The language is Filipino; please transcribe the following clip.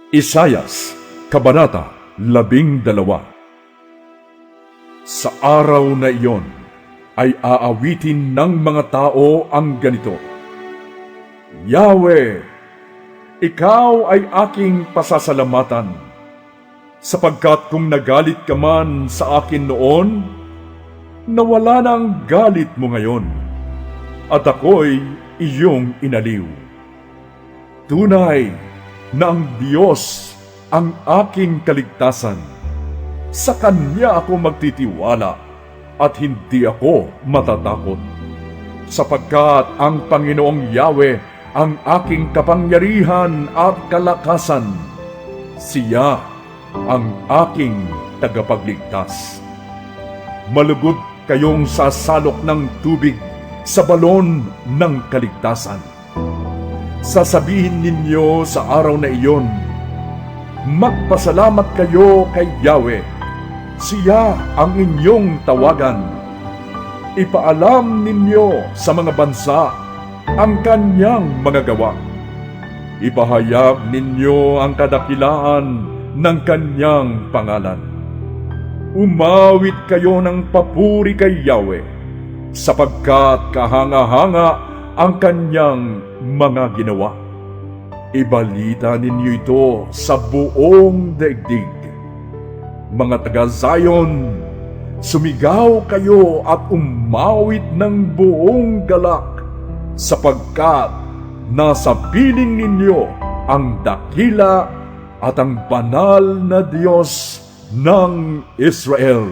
Isayas, Kabanata 12. Sa araw na iyon ay aawitin ng mga tao ang ganito: Yahweh, Ikaw ay aking pasasalamatan, sapagkat kung nagalit ka man sa akin noon, nawala na ang galit mo ngayon, at ako'y iyong inaliw. Tunay na ang Diyos ang aking kaligtasan. Sa Kanya ako magtitiwala at hindi ako matatakot. Sapagkat ang Panginoong Yahweh ang aking kapangyarihan at kalakasan. Siya ang aking tagapagligtas. Malugod kayong sasalok ng tubig sa balon ng kaligtasan. Sasabihin ninyo sa araw na iyon, magpasalamat kayo kay Yahweh. Siya ang inyong tawagan. Ipaalam ninyo sa mga bansa ang Kanyang mga gawa. Ipahayag ninyo ang kadakilaan ng Kanyang pangalan. Umawit kayo ng papuri kay Yahweh, sapagkat kahanga-hanga ang Kanyang mga ginawa. Ibalita ninyo ito sa buong daigdig. Mga taga-Zion, sumigaw kayo at umawit ng buong galak, sapagkat nasa piling ninyo ang dakila at ang banal na Diyos ng Israel.